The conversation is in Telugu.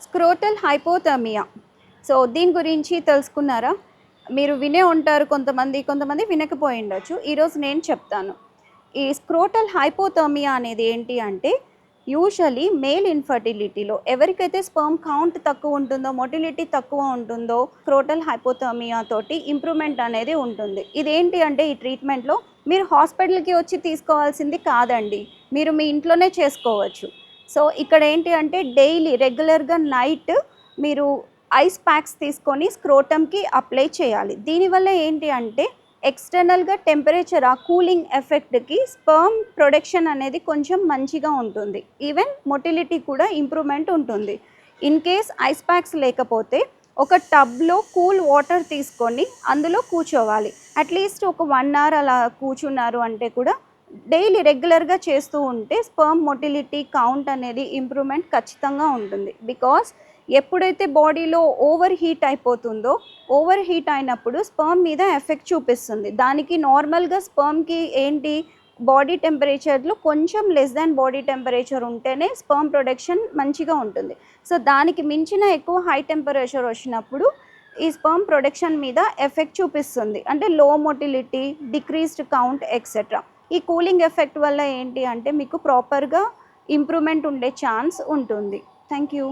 Scrotal hypothermia. సో, దీని గురించి తెలుసుకున్నారా? మీరు వినే ఉంటారు కొంతమంది వినకపోయి ఉండొచ్చు. ఈరోజు నేను చెప్తాను. ఈ స్క్రోటల్ హైపోథర్మియా అనేది ఏంటి అంటే, యూజువల్లీ మేల్ ఇన్ఫర్టిలిటీలో ఎవరికైతే స్పెర్మ్ కౌంట్ తక్కువ ఉంటుందో, మొటిలిటీ తక్కువ ఉంటుందో, స్క్రోటల్ హైపోథర్మియా తోటి ఇంప్రూవ్‌మెంట్ అనేది ఉంటుంది. ఇదేంటి అంటే ఈ ట్రీట్మెంట్‌లో మీరు హాస్పిటల్‌కి వచ్చి తీసుకోవాల్సింది కాదండి. మీరు మీ ఇంట్లోనే చేసుకోవచ్చు. సో, ఇక్కడ ఏంటి అంటే డైలీ రెగ్యులర్‌గా నైట్ మీరు ఐస్ ప్యాక్స్ తీసుకొని స్క్రోటమ్‌కి అప్లై చేయాలి. దీనివల్ల ఏంటి అంటే ఎక్స్‌టర్నల్‌గా టెంపరేచర్ ఆ కూలింగ్ ఎఫెక్ట్‌కి స్పెర్మ్ ప్రొడక్షన్ అనేది కొంచెం మంచిగా ఉంటుంది. ఈవెన్ మొటిలిటీ కూడా ఇంప్రూవ్‌మెంట్ ఉంటుంది. ఇన్ కేస్ ఐస్ ప్యాక్స్ లేకపోతే ఒక టబ్‌లో కూల్ వాటర్ తీసుకొని అందులో కూర్చోవాలి. అట్‌లీస్ట్ ఒక 1 అవర్ అలా కూర్చున్నారు అంటే కూడా డైలీ రెగ్యులర్‌గా చేస్తూ ఉంటే స్పెర్మ్ మొటిలిటీ కౌంట్ అనేది ఇంప్రూవ్‌మెంట్ ఖచ్చితంగా ఉంటుంది. బికాస్ ఎప్పుడైతే బాడీలో ఓవర్ హీట్ అయిపోతుందో, ఓవర్ హీట్ అయినప్పుడు స్పెర్మ్ మీద ఎఫెక్ట్ చూపిస్తుంది. దానికి నార్మల్‌గా స్పెర్మ్‌కి ఏంటి బాడీ టెంపరేచర్‌లో కొంచెం లెస్ దాన్ బాడీ టెంపరేచర్ ఉంటేనే స్పెర్మ్ ప్రొడక్షన్ మంచిగా ఉంటుంది. సో, దానికి మించిన ఎక్కువ హై టెంపరేచర్ వచ్చినప్పుడు ఈ స్పెర్మ్ ప్రొడక్షన్ మీద ఎఫెక్ట్ చూపిస్తుంది. అంటే లో మొటిలిటీ, డిక్రీజ్డ్ కౌంట్ ఎక్సెట్రా. ఈ కూలింగ్ ఎఫెక్ట్ వల్ల ఏంటి అంటే మీకు ప్రాపర్‌గా ఇంప్రూవ్‌మెంట్ ఉండే ఛాన్స్ ఉంటుంది. Thank you.